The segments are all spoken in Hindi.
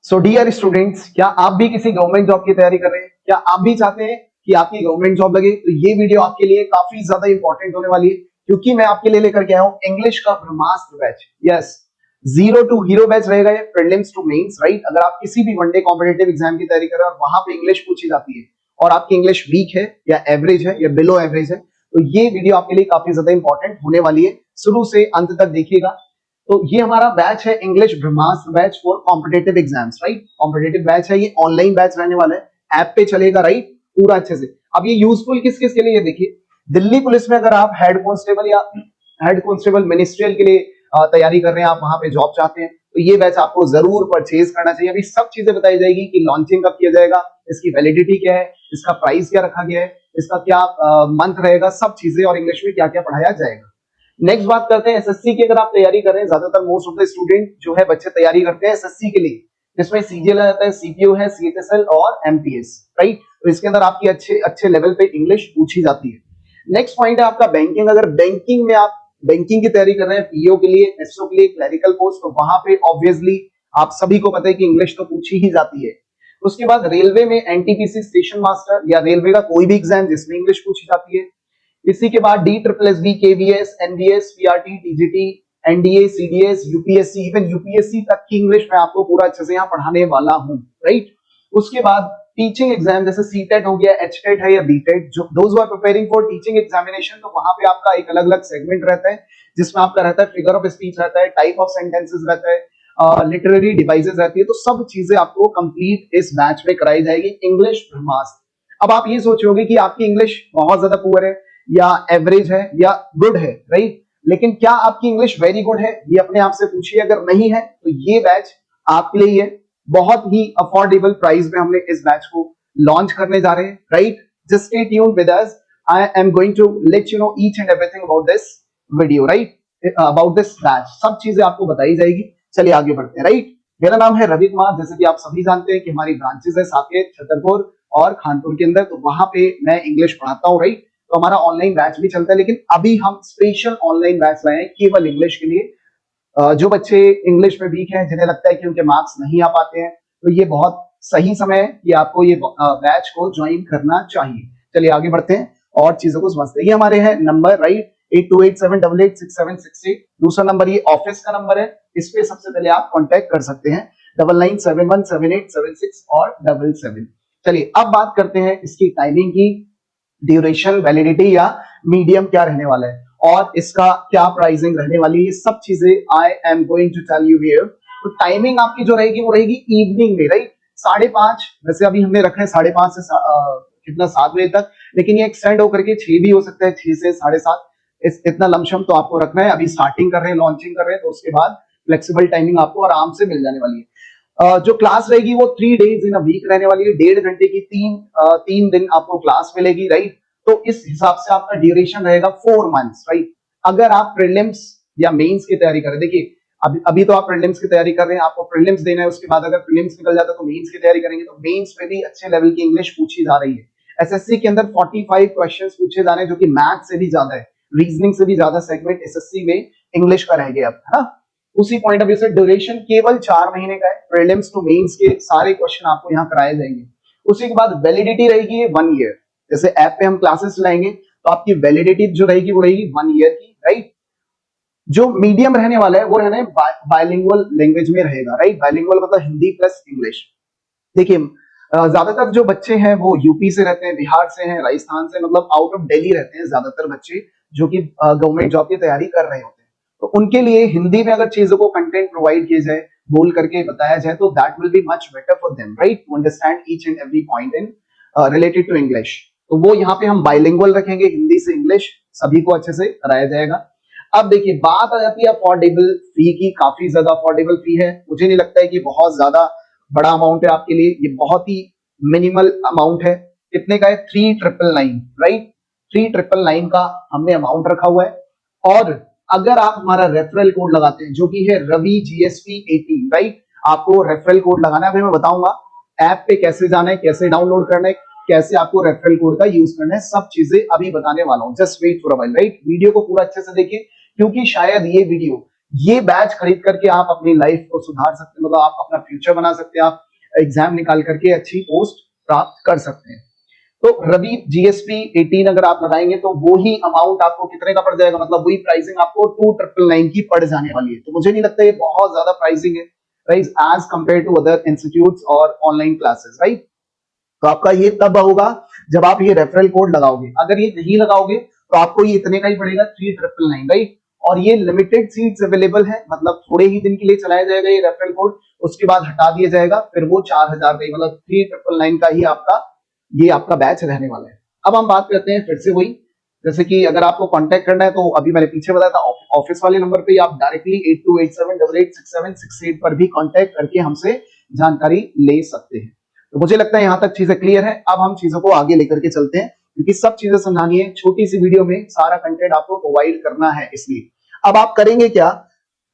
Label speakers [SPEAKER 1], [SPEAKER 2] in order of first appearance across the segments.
[SPEAKER 1] सो डियर स्टूडेंट्स, क्या आप भी किसी गवर्नमेंट जॉब की तैयारी कर रहे हैं? क्या आप भी चाहते हैं कि आपकी गवर्नमेंट जॉब लगे? तो ये वीडियो आपके लिए काफी ज्यादा इंपॉर्टेंट होने वाली है, क्योंकि मैं आपके लिए लेकर के आया हूं इंग्लिश का Brahmastra batch. Yes, zero to hero batch रहेगा ये, प्रीलिम्स टू मेंस, राइट। अगर आप किसी भी वनडे कॉम्पिटिटिव एग्जाम की तैयारी कर रहे हैं और वहां पे इंग्लिश पूछी जाती है और आपकी इंग्लिश वीक है या एवरेज है या बिलो एवरेज है, तो ये वीडियो आपके लिए काफी ज्यादा इंपॉर्टेंट होने वाली है। शुरू से अंत तक देखिएगा। तो ये हमारा बैच है English Brahmastra batch for competitive exams, right. Competitive batch है, ये ऑनलाइन बैच रहने वाला है, ऐप पे चलेगा, राइट, पूरा अच्छे से। अब ये यूजफुल किस किस के लिए, ये देखिए, दिल्ली पुलिस में अगर आप हेड कांस्टेबल या हेड कांस्टेबल मिनिस्ट्रियल के लिए तैयारी कर रहे हैं, आप वहां पे जॉब चाहते हैं, तो ये बैच आपको जरूर परचेज करना चाहिए। अभी सब चीजें बताई जाएगी कि लॉन्चिंग कब किया जाएगा, इसकी वैलिडिटी क्या है, इसका प्राइस क्या रखा गया है, इसका क्या मंथ रहेगा, सब चीजें, और इंग्लिश में क्या क्या पढ़ाया जाएगा। नेक्स्ट बात करते हैं एसएससी की। अगर आप तैयारी कर रहे हैं, ज्यादातर मोस्ट ऑफ द स्टूडेंट जो है बच्चे तैयारी करते हैं एसएससी के लिए, जिसमें सीजीएल आता है, सीपीयू है, सीएचएसएल और एमपीएस, राइट। तो इसके अंदर आपकी अच्छे अच्छे लेवल पे इंग्लिश पूछी जाती है। नेक्स्ट पॉइंट है आपका बैंकिंग। अगर बैंकिंग में आप बैंकिंग की तैयारी कर रहे हैं, पीओ के लिए, एसओ के लिए, क्लरिकल पोस्ट, तो वहां पे ऑब्वियसली आप सभी को पता है कि इंग्लिश तो पूछी ही जाती है। उसके बाद रेलवे में एनटीपीसी स्टेशन मास्टर या रेलवे का कोई भी एग्जाम जिसमें इंग्लिश पूछी जाती है। इसी के बाद D triple S B, KVS, NDS, PRT, TGT, NDA, CDS, UPSC, even UPSC तक की इंग्लिश मैं आपको पूरा अच्छे से यहाँ पढ़ाने वाला हूँ, राइट। उसके बाद टीचिंग एग्जाम जैसे सीटेट हो गया, एचटेट है या बीटेट, जो those who are preparing for teaching examination, तो वहां पे आपका एक अलग अलग सेगमेंट रहता है, जिसमें आपका रहता है फिगर ऑफ स्पीच रहता है, टाइप ऑफ सेंटेंसेस रहता है, लिटरेरी डिवाइसेस रहती है। तो सब चीजें आपको कंप्लीट इस बैच में कराई जाएगी, इंग्लिश ब्रह्मास्त्र। अब आप ये सोचोगे कि आपकी इंग्लिश बहुत ज्यादा पुअर है या एवरेज है या गुड है, राइट, लेकिन क्या आपकी इंग्लिश वेरी गुड है, ये अपने आप से पूछिए। अगर नहीं है तो ये बैच आपके लिए है। बहुत ही अफोर्डेबल प्राइस में हमने इस बैच को लॉन्च करने जा रहे हैं, right. Just stay tuned with us, I am going to let you know each and everything about this video, right, about this batch, सब चीजें आपको बताई जाएगी। चलिए आगे बढ़ते हैं, राइट। मेरा नाम है रवि कुमार, जैसे कि आप सभी जानते हैं कि हमारी ब्रांचेस है साकेत, छतरपुर और खानपुर के अंदर, तो वहां पे मैं इंग्लिश पढ़ाता हूँ, राइट। तो हमारा ऑनलाइन बैच भी चलता है, लेकिन अभी हम स्पेशल ऑनलाइन बैच लाए हैं केवल इंग्लिश के लिए। जो बच्चे इंग्लिश में वीक हैं, जिन्हें लगता है कि उनके मार्क्स नहीं आ पाते हैं, तो ये बहुत सही समय है कि आपको ये बैच को ज्वाइन करना चाहिए। चलिए आगे बढ़ते हैं और चीजों को समझते हैं। ये हमारे हैं नंबर, राइट, 8287886768। दूसरा नंबर ये ऑफिस का नंबर है, इस पे सबसे पहले आप कांटेक्ट कर सकते हैं, 99717876 और 77। चलिए अब बात करते हैं इसकी टाइमिंग की, ड्यूरेशन, वैलिडिटी या मीडियम क्या रहने वाला है और इसका क्या प्राइसिंग रहने वाली है, ये सब चीजें I am going to tell you here. तो टाइमिंग आपकी जो रहेगी वो रहेगी इवनिंग में, राइट, 5:30। वैसे अभी हमने रखा है 5:30 से कितना 7 बजे तक, लेकिन ये एक्सटेंड होकर के 6 भी हो सकता है, 6 से 7:30, इतना लमसम तो आपको रखना है। अभी स्टार्टिंग कर रहे हैं, लॉन्चिंग कर रहे हैं, तो उसके बाद फ्लेक्सिबल टाइमिंग आपको आराम से मिल जाने वाली है। जो क्लास रहेगी वो 3 डेज इन अ वीक रहने वाली है, 1.5 घंटे की तीन दिन आपको क्लास मिलेगी, राइट। तो इस हिसाब से आपका ड्यूरेशन रहेगा 4 मंथ्स, राइट। अगर आप प्रीलिम्स या मेंस की तैयारी करें, देखिए अभी तो आप प्रीलिम्स की तैयारी कर रहे हैं, आपको प्रीलिम्स देना है, उसके बाद अगर प्रीलिम्स निकल जाता है तो मेंस की तैयारी करेंगे, तो मेंस में भी अच्छे लेवल की इंग्लिश पूछी जा रही है। एसएससी के अंदर 45 क्वेश्चंस पूछे जा रहे हैं, जो कि मैथ से भी ज्यादा है, रीजनिंग से भी ज्यादा सेगमेंट एसएससी में इंग्लिश का रह गया अब, है ना। उसी पॉइंट ऑफ व्यू से ड्यूरेशन केवल 4 महीने का है। प्रीलिम्स टू मेंस के सारे क्वेश्चन आपको यहाँ कराए जाएंगे। उसी के बाद वैलिडिटी रहेगी 1 ईयर। जैसे ऐप पे हम क्लासेस लाएंगे तो आपकी वैलिडिटी जो रहेगी वो रहेगी 1 ईयर की, राइट। जो मीडियम रहने वाला है वो रहना है बायलिंगुअल लैंग्वेज में रहेगा, राइट। बायलिंगुअल मतलब हिंदी प्लस इंग्लिश। देखिए ज्यादातर जो बच्चे हैं वो यूपी से रहते हैं, बिहार से हैं, राजस्थान से, मतलब आउट ऑफ दिल्ली रहते हैं ज्यादातर बच्चे, जो कि गवर्नमेंट जॉब की तैयारी कर रहे होते हैं। तो उनके लिए हिंदी में अगर चीजों को कंटेंट प्रोवाइड किया जाए, बोल करके बताया जाए, तो that will be much better for them, right, to understand each and every point in related to English. तो वो यहाँ पे हम बाइलिंगुअल रखेंगे, हिंदी से इंग्लिश सभी को अच्छे से कराया जाएगा। अब देखिए बात आ जाती है अफोर्डेबल फी की। काफी ज्यादा अफोर्डेबल फी है, मुझे नहीं लगता है कि बहुत ज्यादा बड़ा अमाउंट है आपके लिए, ये बहुत ही मिनिमल अमाउंट है। कितने का है? 3999, राइट, 3999 का हमने अमाउंट रखा हुआ है। और अगर आप हमारा रेफरल कोड लगाते हैं, जो कि है रवि GSP 18, राइट, आपको रेफरल कोड लगाना है। अभी मैं बताऊंगा ऐप पे कैसे जाना है, कैसे डाउनलोड करना है, कैसे आपको रेफरल कोड का यूज करना है, सब चीजें अभी बताने वाला हूं। Just wait for a while, right. Video को पूरा अच्छे से देखिए, क्योंकि शायद ये वीडियो ये बैच खरीद करके आप अपनी लाइफ को सुधार सकते हैं, मतलब आप अपना फ्यूचर बना सकते हैं, आप एग्जाम निकाल करके अच्छी पोस्ट प्राप्त कर सकते हैं। तो रवि जीएसपी 18 अगर आप लगाएंगे तो वो ही अमाउंट आपको कितने का पड़ जाएगा, मतलब वही प्राइसिंग आपको 2999 की पड़ जाने वाली है। तो मुझे नहीं लगता ये बहुत ज्यादा प्राइसिंग है right, as compare to other institutes और ऑनलाइन क्लासेस राइट। तो आपका ये तब होगा जब आप ये रेफरल कोड लगाओगे, अगर ये नहीं लगाओगे तो आपको ये इतने का ही पड़ेगा 3999 राइट। और ये लिमिटेड सीट्स अवेलेबल है, मतलब थोड़े ही दिन के लिए चलाया जाएगा ये रेफरल कोड, उसके बाद हटा दिया जाएगा, फिर वो 4000 का ही मतलब 3999 का ही आपका ये आपका बैच रहने वाला है। अब हम बात करते हैं फिर से वही, जैसे कि अगर आपको कांटेक्ट करना है तो अभी मैंने पीछे बताया था ऑफिस वाले नंबर पे आप डायरेक्टली 8287886768 पर भी कांटेक्ट करके हमसे जानकारी ले सकते हैं। तो मुझे लगता है यहां तक चीजें क्लियर है। अब हम चीजों को आगे लेकर के चलते हैं, क्योंकि सब चीजें समझानी है, छोटी सी वीडियो में सारा कंटेंट आपको प्रोवाइड करना है, इसलिए अब आप करेंगे क्या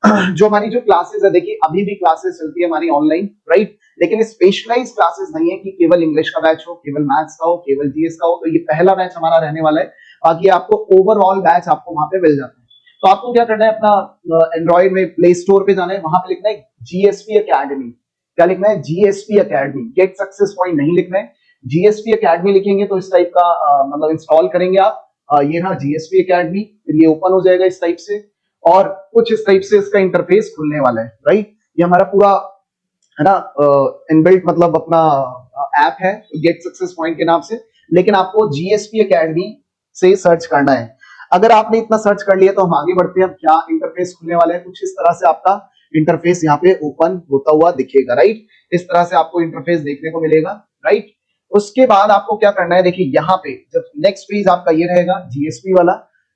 [SPEAKER 1] जो हमारी जो क्लासेस है, देखिए अभी भी क्लासेस चलती है हमारी ऑनलाइन राइट, लेकिन स्पेशलाइज क्लासेस नहीं है कि केवल इंग्लिश का बैच हो, केवल मैथ्स का हो, केवल जीएस का हो। तो ये पहला बैच हमारा रहने वाला है, बाकी आपको ओवरऑल बैच आपको वहां पे मिल जाता है। तो आपको क्या करना है, अपना एंड्रॉइड में प्ले स्टोर पे जाना है, वहां पे लिखना है जीएसपी अकेडमी। क्या लिखना है, GSP academy, get success point नहीं लिखना है, जीएसपी अकेडमी लिखेंगे तो इस टाइप का मतलब इंस्टॉल करेंगे आप। ये रहा जीएसपी अकेडमी, फिर ये ओपन हो जाएगा इस टाइप से, और कुछ इस टाइप से इसका इंटरफेस खुलने वाला है राइट। ये हमारा पूरा है ना इनबिल्ट मतलब अपना ऐप है गेट सक्सेस पॉइंट के नाम से, लेकिन आपको जीएसपी अकेडमी से सर्च करना है। अगर आपने इतना सर्च कर लिया तो हम आगे बढ़ते हैं। अब क्या इंटरफेस खुलने वाला है, कुछ इस तरह से आपका इंटरफेस यहाँ पे ओपन होता हुआ दिखेगा राइट, इस तरह से आपको इंटरफेस देखने को मिलेगा राइट। उसके बाद आपको क्या करना है, देखिए यहाँ पे जब नेक्स्ट पेज आपका ये रहेगा जीएसपी वाला,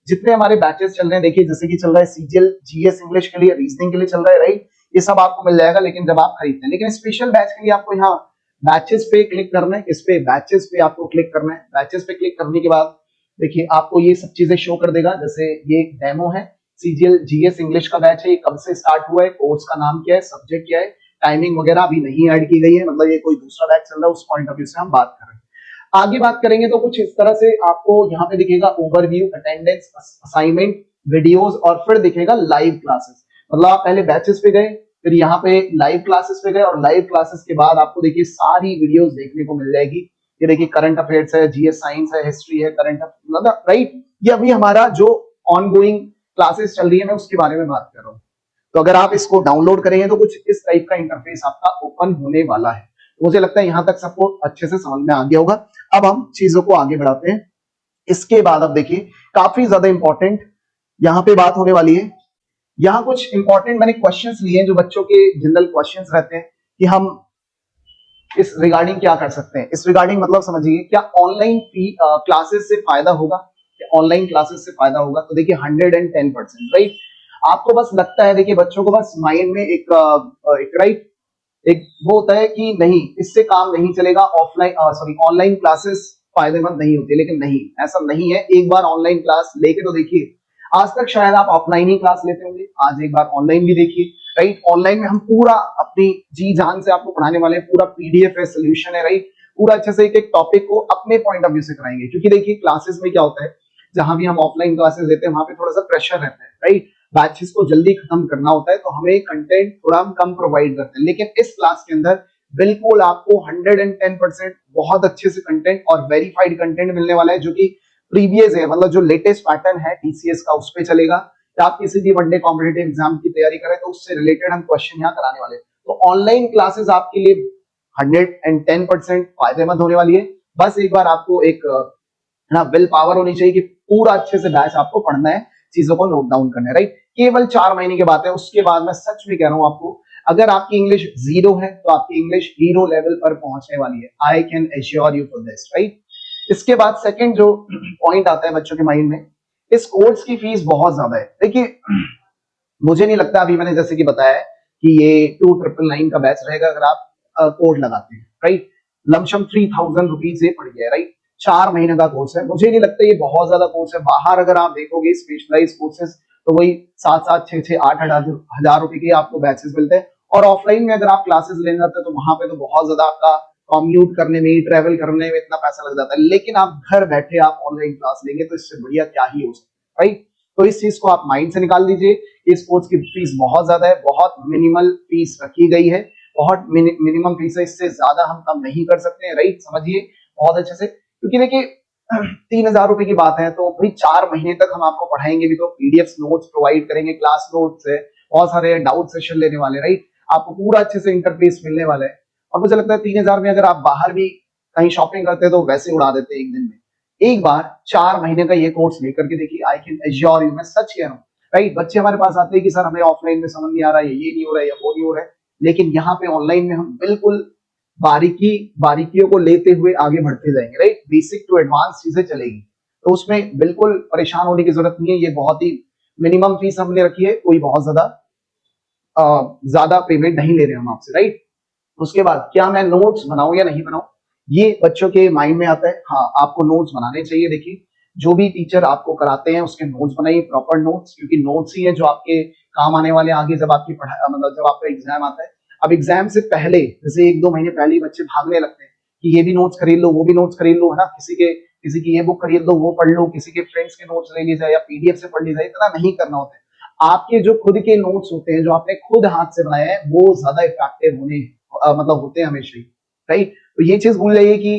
[SPEAKER 1] जितने हमारे बैचेस चल रहे हैं, देखिए जैसे कि चल रहा है सीजीएल जीएस इंग्लिश के लिए, रीजनिंग के लिए चल रहा है राइट, ये सब आपको मिल जाएगा लेकिन जब आप खरीदते हैं। लेकिन स्पेशल बैच के लिए आपको यहाँ बैचेस पे क्लिक करना है, इस पे बैचेस पे आपको क्लिक करना है। बैचेस पे क्लिक करने के बाद देखिए आपको ये सब चीजें शो कर देगा, जैसे ये डेमो है, सीजीएल जीएस इंग्लिश का बैच है, ये कब से स्टार्ट हुआ है, कोर्स का नाम क्या है, सब्जेक्ट क्या है, टाइमिंग वगैरह अभी नहीं ऐड की गई है, मतलब ये कोई दूसरा बैच चल रहा है, उस पॉइंट ऑफ व्यू से हम बात कर रहे हैं। आगे बात करेंगे तो कुछ इस तरह से आपको यहाँ पे दिखेगा ओवरव्यू, अटेंडेंस, असाइनमेंट, वीडियोस, और फिर दिखेगा लाइव क्लासेस। मतलब आप पहले बैचेस पे गए, फिर यहाँ पे लाइव क्लासेस पे गए, और लाइव क्लासेस के बाद आपको देखिए सारी वीडियोस देखने को मिल जाएगी। ये देखिए करंट अफेयर्स है, जीएस साइंस है, हिस्ट्री है, करंट मतलब राइट, ये अभी हमारा जो ऑनगोइंग क्लासेस चल रही है मैं उसके बारे में बात कर रहा हूँ। तो अगर आप इसको डाउनलोड करेंगे तो कुछ इस टाइप का इंटरफेस आपका ओपन होने वाला है। मुझे लगता है यहां तक सबको अच्छे से समझ में आ गया होगा। अब हम चीजों को आगे बढ़ाते हैं। इसके बाद अब देखिए काफी ज्यादा इंपॉर्टेंट यहाँ पे बात होने वाली है। यहाँ कुछ इंपॉर्टेंट मैंने क्वेश्चंस लिए हैं जो बच्चों के जनरल क्वेश्चंस रहते हैं कि हम इस रिगार्डिंग क्या कर सकते हैं। इस रिगार्डिंग मतलब समझिए, क्या ऑनलाइन क्लासेस से फायदा होगा, क्या ऑनलाइन क्लासेस से फायदा होगा? तो देखिए 110% राइट। आपको बस लगता है, देखिए बच्चों को बस माइंड में एक राइट एक वो होता है कि नहीं इससे काम नहीं चलेगा, ऑफलाइन सॉरी ऑनलाइन क्लासेस फायदेमंद नहीं होती, लेकिन नहीं, ऐसा नहीं है। एक बार ऑनलाइन क्लास लेके तो देखिए, आज तक शायद आप ऑफलाइन ही क्लास लेते होंगे, आज एक बार ऑनलाइन भी देखिए राइट। ऑनलाइन में हम पूरा अपनी जी जान से आपको पढ़ाने वाले हैं, पूरा पीडीएफ है, सोल्यूशन है राइट, पूरा अच्छे से एक एक टॉपिक को अपने पॉइंट ऑफ व्यू से कराएंगे। क्योंकि देखिए क्लासेस में क्या होता है, जहां भी हम ऑफलाइन क्लासेस लेते हैं वहां पे थोड़ा सा प्रेशर रहता है राइट, बैचेस को जल्दी खत्म करना होता है, तो हमें कंटेंट थोड़ा हम कम प्रोवाइड करते हैं। लेकिन इस क्लास के अंदर बिल्कुल आपको 110% बहुत अच्छे से कंटेंट और वेरीफाइड कंटेंट मिलने वाला है, जो कि प्रीवियस है, मतलब जो लेटेस्ट पैटर्न है टीसीएस का उस पर चलेगा। या आप किसी भी वनडे कॉम्पिटिटिव एग्जाम की तैयारी करें तो उससे रिलेटेड हम क्वेश्चन यहाँ कराने वाले हैं। तो ऑनलाइन क्लासेस आपके लिए 110% फायदेमंद होने वाली है। बस एक बार आपको एक ना विल पावर होनी चाहिए कि पूरा अच्छे से बैच आपको पढ़ना है, चीजों को नोट डाउन करना है राइट। केवल 4 महीने की बात है, उसके बाद मैं सच में कह रहा हूं आपको, अगर आपकी इंग्लिश 0 है तो आपकी इंग्लिश हीरो लेवल पर पहुंचने वाली है। I can assure you for this right. इसके बाद सेकंड जो पॉइंट आता है बच्चों के माइंड में, इस कोर्स की फीस बहुत ज्यादा है। देखिए मुझे नहीं लगता, अभी मैंने जैसे कि बताया है कि ये 2999 का बैच रहेगा अगर आप कोड लगाते हैं राइट। लमशम 3000 रुपीज ये पड़ गया राइट, 4 महीने का कोर्स है। मुझे नहीं लगता ये बहुत ज्यादा कोर्स है। बाहर अगर आप देखोगे स्पेशलाइज कोर्सेज तो वही 7-7, 6-6, 8 रुपए के आपको बैचेस मिलते हैं। और ऑफलाइन में अगर आप क्लासेस लेने जाते हैं तो वहां पे तो बहुत ज्यादा आपका कम्यूट करने में, ट्रेवल करने में इतना पैसा लग जाता है। लेकिन आप घर बैठे आप ऑनलाइन क्लास लेंगे तो इससे बढ़िया क्या ही हो सकता है राइट। तो इस चीज को आप माइंड से निकाल दीजिए इस कोर्स की फीस बहुत ज्यादा है, बहुत मिनिमल फीस रखी गई है, बहुत मिनिमम फीस है, इससे ज्यादा हम कम नहीं कर सकते हैं, राइट, समझिए बहुत अच्छे से। क्योंकि देखिए 3,000 रुपए की बात है तो भाई 4 महीने तक हम आपको पढ़ाएंगे भी, तो पीडीएफ नोट्स प्रोवाइड करेंगे, क्लास नोट्स है, बहुत सारे डाउट सेशन लेने वाले, राइट, आपको पूरा अच्छे से इंटरफेस मिलने वाला है। और मुझे लगता है 3,000 में अगर आप बाहर भी कहीं शॉपिंग करते हैं तो वैसे उड़ा देते हैं एक दिन में। एक बार 4 महीने का ये कोर्स लेकर के देखिए, आई कैन एश्योर यू, मैं सच कह रहा हूँ, राइट। बच्चे हमारे पास आते हैं कि सर हमें ऑफलाइन में समझ नहीं आ रहा है, ये नहीं हो रहा है या वो नहीं हो रहा है, लेकिन यहाँ पे ऑनलाइन में हम बिल्कुल बारीकियों को लेते हुए आगे बढ़ते जाएंगे, राइट, बेसिक टू एडवांस चीजें चलेगी, तो उसमें बिल्कुल परेशान होने की जरूरत नहीं है। ये बहुत ही मिनिमम फीस हमने रखी है, कोई बहुत ज्यादा पेमेंट नहीं ले रहे हम आपसे, राइट। उसके बाद क्या मैं नोट्स बनाऊं या नहीं बनाऊं, ये बच्चों के माइंड में आता है। हाँ, आपको नोट्स बनाने चाहिए। देखिए जो भी टीचर आपको कराते हैं उसके नोट्स बनाइए, प्रॉपर नोट्स, क्योंकि नोट्स ही है जो आपके काम आने वाले आगे, जब आपकी पढ़ाई मतलब जब आपका एग्जाम आता है। अब एग्जाम से पहले जैसे 1-2 महीने पहले ही बच्चे भागने लगते हैं कि ये भी नोट्स खरीद लो, वो भी नोट्स खरीद लो, है ना, किसी की ये बुक खरीद लो, वो पढ़ लो, किसी के फ्रेंड्स के नोट्स ले ली जाए या पीडीएफ से पढ़ ली जाए, इतना नहीं करना होता है। आपके जो खुद के नोट्स होते हैं, जो आपने खुद हाथ से बनाए हैं, वो ज्यादा इफेक्टिव मतलब होते हैं हमेशा ही, राइट। तो ये चीज भूल जाइए कि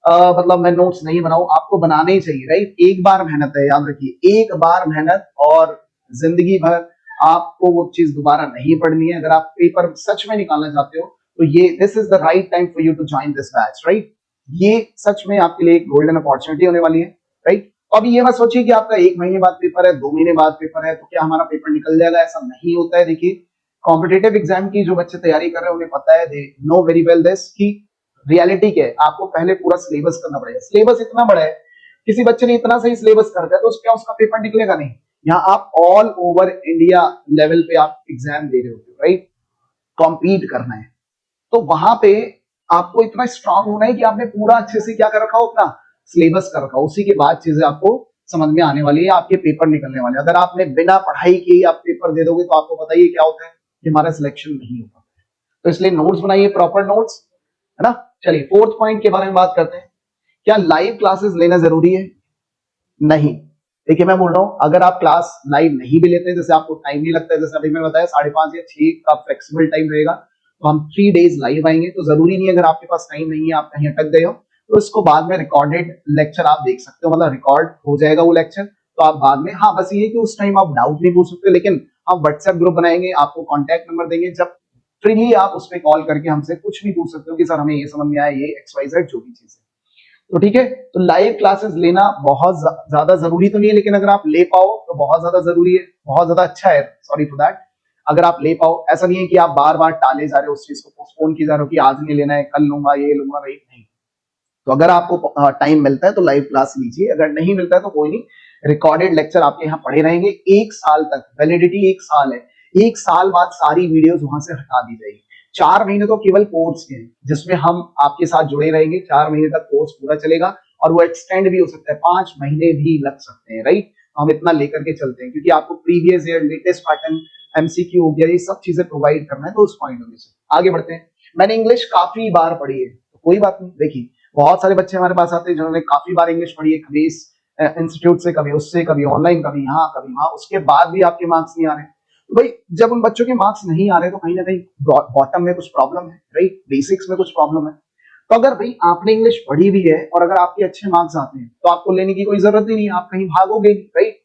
[SPEAKER 1] मतलब मैं नोट्स नहीं बनाऊं, आपको बनाने ही चाहिए, राइट। एक बार मेहनत है, याद रखिए, एक बार मेहनत, और जिंदगी भर आपको वो चीज दोबारा नहीं पढ़नी है। अगर आप पेपर सच में निकालना चाहते हो तो ये this is the right time for you to join this batch, right. ये सच में आपके लिए एक गोल्डन अपॉर्चुनिटी होने वाली है, राइट। तो अभी ये मत सोचिए कि आपका 1 महीने बाद पेपर है, 2 महीने बाद पेपर है, तो क्या हमारा पेपर निकल जाएगा, ऐसा नहीं होता है। देखिए कॉम्पिटेटिव एग्जाम की जो बच्चे तैयारी कर रहे हैं उन्हें पता है, they know very well this, कि रियलिटी क्या है। आपको पहले पूरा सिलेबस करना पड़ेगा, सिलेबस इतना बड़ा है, किसी बच्चे ने इतना सही सिलेबस कर दिया तो क्या उसका पेपर निकलेगा नहीं। यहाँ आप ऑल ओवर इंडिया लेवल पे आप एग्जाम दे रहे होते हो, राइट, कॉम्पीट करना है, तो वहां पे आपको इतना स्ट्रांग होना है कि आपने पूरा अच्छे से क्या कर रखा हो, अपना सिलेबस कर रखा हो, उसी के बाद चीजें आपको समझ में आने वाली है, आपके पेपर निकलने वाले। अगर आपने बिना पढ़ाई के आप पेपर दे दोगे तो आपको पता ही क्या होता है कि हमारा सिलेक्शन नहीं हो पाता है। तो इसलिए नोट्स बनाइए, प्रॉपर नोट्स, है ना। चलिए फोर्थ पॉइंट के बारे में बात करते हैं, क्या लाइव क्लासेस लेना जरूरी है? नहीं। देखिए मैं बोल रहा हूं, अगर आप क्लास लाइव नहीं भी लेते हैं, जैसे आपको टाइम नहीं लगता है, जैसे अभी मैंने बताया 5:30 या 6 का फ्लेक्सिबल टाइम रहेगा, तो हम 3 डेज लाइव आएंगे। तो जरूरी नहीं है, अगर आपके पास टाइम नहीं है, आप कहीं अटक गए हो, तो इसको बाद में रिकॉर्डेड लेक्चर आप देख सकते हो, मतलब रिकॉर्ड हो जाएगा वो लेक्चर, तो आप बाद में, हाँ बस ये कि उस टाइम आप डाउट नहीं पूछ सकते, लेकिन हम व्हाट्सएप ग्रुप बनाएंगे, आपको कॉन्टैक्ट नंबर देंगे, जब फ्रीली आप उस पर कॉल करके हमसे कुछ भी पूछ सकते हो कि सर हमें ये समझ में आया, ये XYZ जो भी चीज है। तो ठीक है, तो लाइव क्लासेस लेना बहुत ज्यादा जरूरी तो नहीं है, लेकिन अगर आप ले पाओ तो बहुत ज्यादा जरूरी है, बहुत ज्यादा अच्छा है, सॉरी फॉर दैट। अगर आप ले पाओ, ऐसा नहीं है कि आप बार बार टाले जा रहे हो, उस चीज को पोस्टपोन की जा रहे हो कि आज नहीं लेना है, कल लूंगा, ये लूंगा, राइट, नहीं। तो अगर आपको टाइम मिलता है तो लाइव क्लास लीजिए, अगर नहीं मिलता है तो कोई नहीं, रिकॉर्डेड लेक्चर आपके यहाँ पढ़े रहेंगे 1 साल तक, वैलिडिटी 1 साल है, 1 साल बाद सारी वीडियोस वहां से हटा दी जाएगी। 4 महीने तो केवल कोर्स के हैं जिसमें हम आपके साथ जुड़े रहेंगे, 4 महीने तक कोर्स पूरा चलेगा, और वो एक्सटेंड भी हो सकता है, 5 महीने भी लग सकते हैं, राइट। हम इतना लेकर के चलते हैं क्योंकि आपको previous year latest pattern, MCQ हो गया, ये सब चीजें प्रोवाइड करना है, तो उस पॉइंट ऑफ व्यू से आगे बढ़ते हैं। मैंने इंग्लिश काफी बार पढ़ी है, तो कोई बात नहीं। देखिए बहुत सारे बच्चे हमारे पास आते हैं जिन्होंने काफी बार इंग्लिश पढ़ी है, कभी इस इंस्टीट्यूट से, कभी उससे, कभी ऑनलाइन, कभी यहाँ कभी वहां, उसके बाद भी आपके मार्क्स नहीं आ रहे। तो भाई जब उन बच्चों के मार्क्स नहीं आ रहे तो कहीं ना कहीं बॉटम में कुछ प्रॉब्लम है, राइट, बेसिक्स में कुछ प्रॉब्लम है। तो अगर भाई आपने इंग्लिश पढ़ी भी है और अगर आपके अच्छे मार्क्स आते हैं तो आपको लेने की कोई जरूरत ही नहीं, आप कहीं भागोगे नहीं, राइट।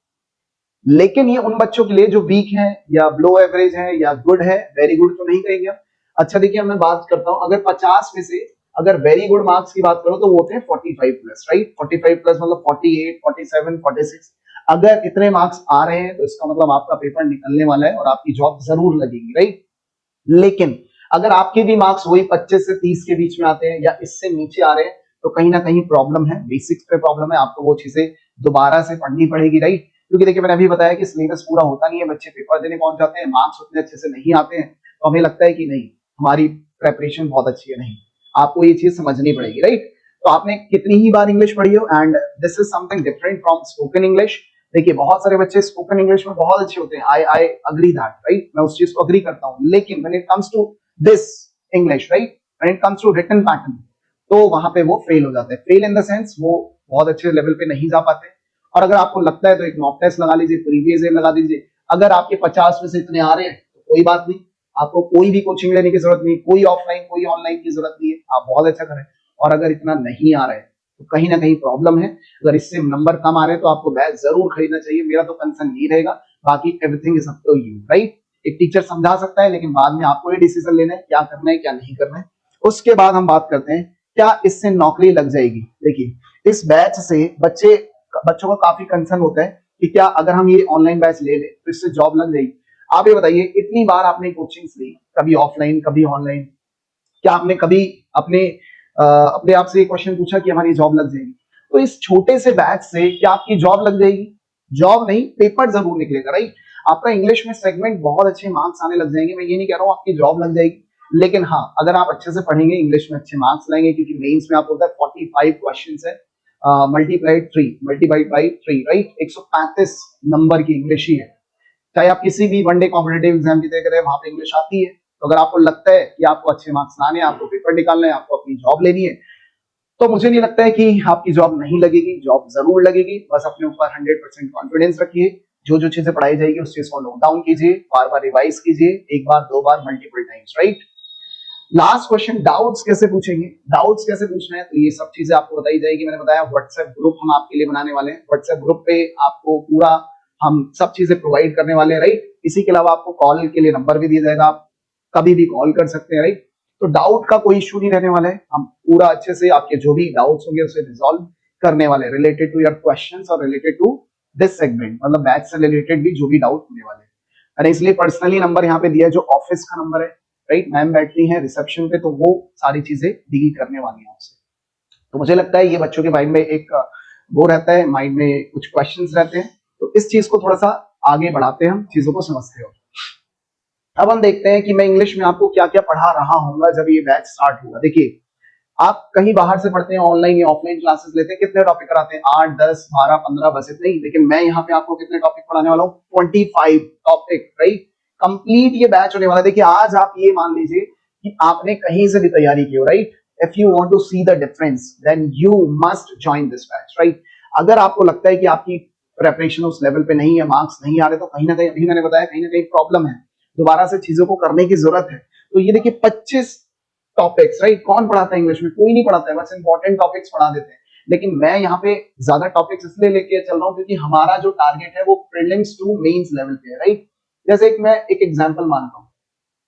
[SPEAKER 1] लेकिन ये उन बच्चों के लिए जो वीक है या बिलो एवरेज है या गुड है, वेरी गुड तो नहीं कहेंगे। अच्छा देखिए मैं बात करता हूं, अगर 50 में से अगर वेरी गुड मार्क्स की बात करो तो वो होते हैं 45 प्लस, राइट, 45 प्लस मतलब 48, 47, 46। अगर इतने मार्क्स आ रहे हैं तो इसका मतलब आपका पेपर निकलने वाला है और आपकी जॉब जरूर लगेगी, राइट। लेकिन अगर आपके भी मार्क्स वही 25 से 30 के बीच में आते हैं या इससे नीचे आ रहे हैं तो कहीं ना कहीं प्रॉब्लम है, बेसिक्स पे प्रॉब्लम है, आपको वो चीजें दोबारा से पढ़नी पड़ेगी, राइट। क्योंकि देखिए मैंने अभी बताया कि सिलेबस पूरा होता नहीं है, बच्चे पेपर देने पहुंच जाते हैं, मार्क्स उतने अच्छे से नहीं आते हैं, तो हमें लगता है कि नहीं हमारी प्रेपरेशन बहुत अच्छी है, नहीं, आपको ये चीज समझनी पड़ेगी, राइट। तो आपने कितनी ही बार इंग्लिश पढ़ी हो, and this is something different from spoken English. देखिए बहुत सारे बच्चे स्पोकन इंग्लिश में बहुत अच्छे होते हैं, आई अग्री दैट, राइट, मैं उस चीज को अग्री करता हूं, लेकिन when it comes to this English, right, when it comes to written pattern, तो वहां पे वो फेल हो जाते हैं, फेल इन द सेंस वो बहुत अच्छे लेवल पे नहीं जा पाते। और अगर आपको लगता है तो एक मॉक टेस्ट लगा लीजिए, प्रीवियस ईयर लगा दीजिए, अगर आपके 50 में से इतने आ रहे हैं तो कोई बात नहीं, आपको कोई भी कोचिंग लेने की जरूरत नहीं, कोई ऑफलाइन कोई ऑनलाइन की जरूरत नहीं है, आप बहुत अच्छा करें। और अगर इतना नहीं आ रहा है तो कहीं ना कहीं प्रॉब्लम है। अगर इससे नंबर कम आ रहे हैं तो आपको बैच जरूर खरीदना चाहिए, मेरा तो कंसर्न यही रहेगा। बाकी everything is up to you, right. एक टीचर समझा सकता है लेकिन बाद में आपको ये डिसीजन लेना है क्या करना है क्या नहीं करना है। उसके बाद हम बात करते हैं क्या इससे नौकरी लग जाएगी। देखिए इस बैच से बच्चों का काफी कंसर्न होता है कि क्या अगर हम ये ऑनलाइन बैच ले लें तो इससे जॉब लग जाएगी। आप ये बताइए इतनी बार आपने कोचिंग्स ली, कभी ऑफलाइन कभी ऑनलाइन, क्या आपने कभी अपने अपने आप से क्वेश्चन पूछा कि हमारी जॉब लग जाएगी? तो इस छोटे से बैच से क्या आपकी जॉब लग जाएगी? जॉब नहीं, पेपर जरूर निकलेगा, राइट। आपका इंग्लिश में सेगमेंट बहुत अच्छे मार्क्स आने लग जाएंगे, मैं ये नहीं कह रहा हूँ आपकी जॉब लग जाएगी, लेकिन हाँ अगर आप अच्छे से पढ़ेंगे इंग्लिश में अच्छे मार्क्स लाएंगे, क्योंकि मेंस में आपको होता है 45 क्वेश्चन है, मल्टीप्लाइड बाई 3, राइट। 135 नंबर की इंग्लिश ही है। चाहे आप किसी भी वनडे कॉम्पिटेटिव एग्जाम की तैयारी करें वहां पे इंग्लिश आती है। तो अगर आपको लगता है कि आपको अच्छे मार्क्स लाने हैं, आपको पेपर निकालना है, आपको अपनी जॉब लेनी है, तो मुझे नहीं लगता है कि आपकी जॉब नहीं लगेगी, जॉब जरूर लगेगी। बस अपने ऊपर 100% कॉन्फिडेंस रखिए, जो जो चीजें पढ़ाई जाएगी उस चीज को नोट डाउन कीजिए, बार बार रिवाइज कीजिए, एक बार दो बार multiple times, right. Last question, doubts कैसे पूछेंगे? डाउट्स कैसे पूछना है तो ये सब चीजें आपको बताई जाएगी। मैंने बताया व्हाट्सएप ग्रुप हम आपके लिए बनाने वाले हैं, व्हाट्सएप ग्रुप पे आपको पूरा हम सब चीजें प्रोवाइड करने वाले हैं, राइट। इसी के अलावा आपको कॉल के लिए नंबर भी दिया जाएगा, आप कभी भी कॉल कर सकते हैं, राइट। तो डाउट का कोई इशू नहीं रहने वाला है, हम पूरा अच्छे से आपके जो भी डाउट्स होंगे उसे रिजॉल्व करने वाले हैं रिलेटेड टू योर क्वेश्चंस और रिलेटेड टू दिस सेगमेंट, मतलब बैच से रिलेटेड भी जो भी डाउट होने वाले हैं। अरे इसलिए पर्सनली नंबर यहाँ पे दिया है जो ऑफिस का नंबर है, राइट। मैम बैठती हैं रिसेप्शन पे तो वो सारी चीजें डील करने वाली हैं आपसे। तो मुझे लगता है ये बच्चों के माइंड में एक वो रहता है, माइंड में कुछ क्वेश्चंस रहते हैं, तो इस चीज को थोड़ा सा आगे बढ़ाते हैं, हम चीजों को समझते हो। अब हम देखते हैं कि मैं इंग्लिश में आपको क्या क्या पढ़ा रहा हूँ जब ये बैच स्टार्ट होगा। देखिए आप कहीं बाहर से पढ़ते हैं, ऑनलाइन या ऑफलाइन क्लासेस लेते हैं, कितने टॉपिक कराते हैं? 8 10 12 15, बस इतने ही। लेकिन मैं यहाँ पे आपको कितने टॉपिक पढ़ाने वाला हूँ? 25 टॉपिक, राइट। कंप्लीट ये बैच होने वाला है। देखिए आज आप ये मान लीजिए कि आपने कहीं से भी तैयारी की हो, right. If you want to see the difference then you must join this batch, right. अगर आपको लगता है कि आपकी प्रेपरेशन उस लेवल पे नहीं है, मार्क्स नहीं आ रहे, तो कहीं ना कहीं, अभी मैंने बताया, कहीं ना कहीं प्रॉब्लम है, दोबारा से चीजों को करने की जरूरत है। तो ये देखिए 25 टॉपिक्स, राइट। कौन पढ़ाता है इंग्लिश में? कोई नहीं पढ़ाता है, बस इंपॉर्टेंट टॉपिक्स पढ़ा देते हैं। लेकिन मैं यहाँ पे ज्यादा टॉपिक्स इसलिए लेके चल रहा हूँ क्योंकि हमारा जो टारगेट है वो प्रीलिम्स टू मेंस लेवल पे है, राइट। जैसे मैं एक एग्जांपल मानता हूँ,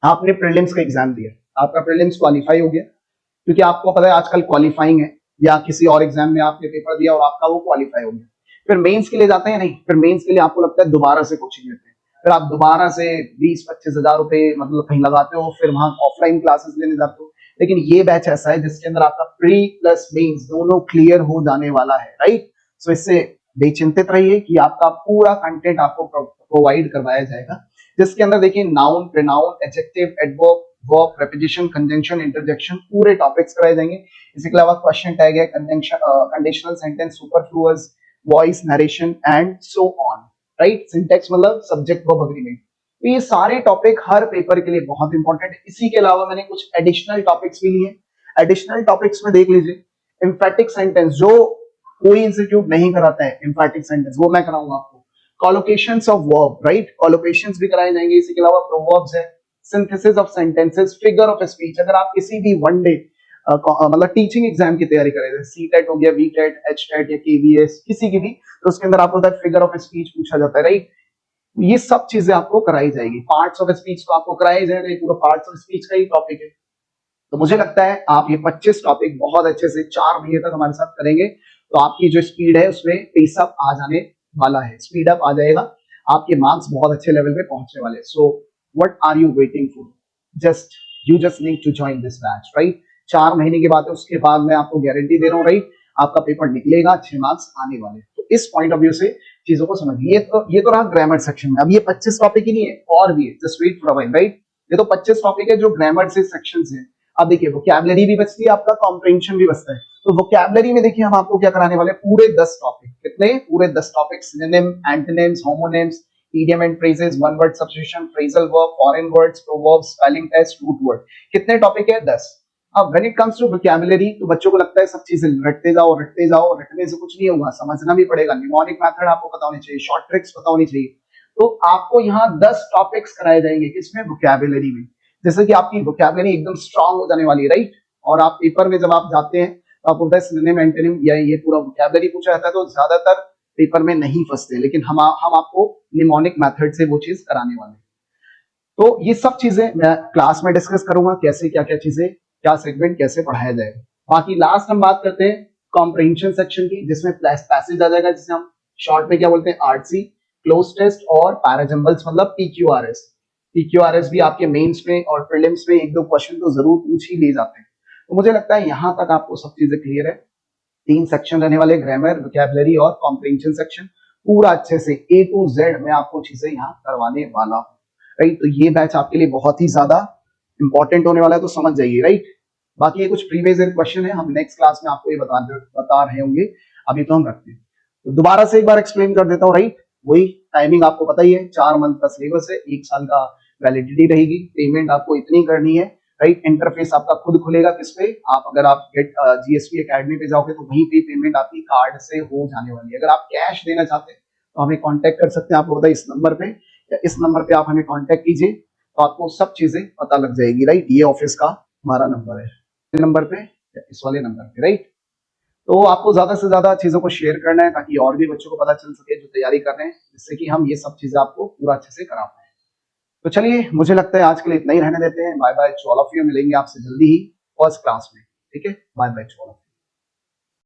[SPEAKER 1] आपने प्रीलिम्स का एग्जाम दिया, आपका प्रीलिम्स क्वालिफाई हो गया, क्योंकि आपको पता है आजकल क्वालिफाइंग है, या किसी और एग्जाम में आपने पेपर दिया और आपका वो क्वालिफाई हो गया, फिर मेंस के लिए जाते हैं? नहीं, फिर मेंस के लिए आपको लगता है दोबारा से कोचिंग लेते हैं, फिर आप दोबारा से 20-25 हजार रुपए मतलब कहीं लगाते हो, फिर वहां ऑफलाइन क्लासेस लेने जाते हो। लेकिन ये बैच ऐसा है जिसके अंदर आपका प्री प्लस मेंस दोनों क्लियर हो जाने वाला है, राइट। सो इससे बेचिंतित रहिए कि आपका पूरा कंटेंट आपको प्रोवाइड करवाया जाएगा, जिसके अंदर देखिए noun, pronoun, adjective, adverb, verb, preposition, conjunction, interjection, पूरे टॉपिक्स कराए जाएंगे। इसके अलावा क्वेश्चन टैग है, conditional sentence, superfluous, voice, narration and so on, right. Syntax मतलब सब्जेक्ट वर्ब एग्रीमेंट। तो ये सारे टॉपिक हर पेपर के लिए बहुत इंपॉर्टेंट है। इसी के अलावा मैंने कुछ एडिशनल टॉपिक्स भी लिए। एडिशनल टॉपिक्स में देख लीजिए, एम्फेटिक सेंटेंस जो कोई इंस्टीट्यूट नहीं कराता है, एम्फेटिक सेंटेंस वो मैं कराऊंगा आपको। कॉलोकेशंस ऑफ वर्ब, राइट, कॉलोकेशंस भी कराए जाएंगे। इसी के अलावा प्रोवर्ब्स है, synthesis of sentences, figure of speech. अगर आप किसी भी वन डे मतलब टीचिंग एग्जाम की तैयारी कर रहे हैं, सीटेट हो गया, वीटेट, एचटेट या केवीएस, किसी की भी, तो उसके अंदर आपको फिगर ऑफ स्पीच पूछा जाता है, राइट। ये सब चीजें आपको कराई जाएगी। पार्ट्स ऑफ स्पीच को आपको कराया जाएगा, ये पूरा पार्ट्स ऑफ स्पीच का ही टॉपिक है। तो मुझे लगता है आप ये 25 टॉपिक बहुत अच्छे से 4 महीने तक हमारे साथ करेंगे, तो आपकी जो स्पीड है उसमें पेस अप आ जाने वाला है, स्पीड अप आ जाएगा, आपके मार्क्स बहुत अच्छे लेवल पे पहुंचने वाले। So what are you waiting for? Just you just need to join this batch, right. 4 महीने की बात है, उसके बाद मैं आपको गारंटी दे रहा हूँ, राइट, आपका पेपर निकलेगा, अच्छे मार्क्स आने वाले। तो इस पॉइंट ऑफ व्यू से चीजों को समझिए। ये तो रहा ग्रामर सेक्शन में। अब ये 25 टॉपिक ही नहीं है, और भी है, just wait for a while, right. ये तो 25 टॉपिक है जो ग्रामर से सेक्शंस हैं। अब देखिए वोकैबुलरी भी बचती है, आपका कॉम्प्रिहेंशन भी बचता है। तो वोकैबुलरी में देखिए हम आपको क्या कराने वाले, पूरे 10 टॉपिक। कितने? पूरे 10 topic. Synonym, antonyms, homonyms, idiom and phrases, one word substitution, phrasal verb, foreign words, proverbs, spelling test, root word. कितने टॉपिक है? 10। अब when it comes to vocabulary तो बच्चों को लगता है सब चीजें रटते जाओ रटते जाओ, रटने से कुछ नहीं होगा, समझना भी पड़ेगा। निमोनिक मेथड आपको पता होनी चाहिए, शॉर्ट ट्रिक्स पता होनी चाहिए। तो आपको यहाँ 10 टॉपिक्स कराए जाएंगे किसमें, वोकैबुलरी में। जैसे कि आपकी वोकैबुलरी एकदम स्ट्रांग हो जाने वाली है, राइट। और आप पेपर में जब आप जाते हैं तो आपको पता है सिनोनिम एंटोनिम या ये पूरा वोकैबुलरी पूछा जाता है, तो ज्यादातर पेपर में नहीं फंसते, लेकिन हम आपको निमोनिक मेथड से वो चीज कराने वाले हैं। तो ये सब चीजें मैं क्लास में डिस्कस करूंगा, कैसे क्या क्या चीजें, क्या सेगमेंट कैसे पढ़ाया जाएगा। बाकी लास्ट हम बात करते हैं कॉम्प्रिहेंशन सेक्शन की, जिसमें पैसेज आ जाएगा, जिसे हम शॉर्ट में क्या बोलते हैं, आरसी, क्लोज टेस्ट और पैराजंबल्स, मतलब पीक्यूआरएस। पीक्यूआरएस भी आपके मेंस में और प्रीलिम्स में एक दो क्वेश्चन तो जरूर पूछ ही ले जाते हैं। तो मुझे लगता है यहां तक आपको सब चीजें क्लियर है। 3 सेक्शन रहने वाले, ग्रामर, वोकैबुलरी और कॉम्प्रिहेंशन सेक्शन, पूरा अच्छे से A to Z मैं आपको चीजें यहाँ करवाने वाला हूँ, राइट। तो ये बैच आपके लिए बहुत ही ज्यादा इंपॉर्टेंट होने वाला है, तो समझ जाइए, राइट। बाकी ये कुछ प्रीवियस ईयर क्वेश्चन है, हम नेक्स्ट क्लास में आपको ये बता रहे होंगे, अभी तो हम रखते हैं। तो दोबारा से एक बार एक्सप्लेन कर देता हूँ, राइट। वही टाइमिंग आपको पता ही है, 4 मंथ का सिलेबस है, 1 साल का वैलिडिटी रहेगी, पेमेंट आपको इतनी करनी है, राइट। इंटरफेस आपका खुद खुलेगा किस पे, आप अगर आप गेट जीएसपी एकेडमी पे जाओगे तो वहीं पे पेमेंट आपकी कार्ड से हो जाने वाली है। अगर आप कैश देना चाहते हैं तो हमें कांटेक्ट कर सकते हैं, आपको पता है इस नंबर पे, या इस नंबर पे आप हमें कांटेक्ट कीजिए, तो आपको सब चीजें पता लग जाएगी, राइट। ये ऑफिस का हमारा नंबर है, नंबर पे या इस वाले नंबर पे, राइट। तो आपको ज्यादा से ज्यादा चीजों को शेयर करना है, ताकि और भी बच्चों को पता चल सके जो तैयारी कर रहे हैं, जिससे कि हम ये सब चीजें आपको पूरा अच्छे से करा पाए। तो चलिए, मुझे लगता है आज के लिए इतना ही रहने देते हैं। Bye bye to all of you, मिलेंगे आपसे जल्दी ही फर्स्ट क्लास में, ठीक है। Bye bye to all of you.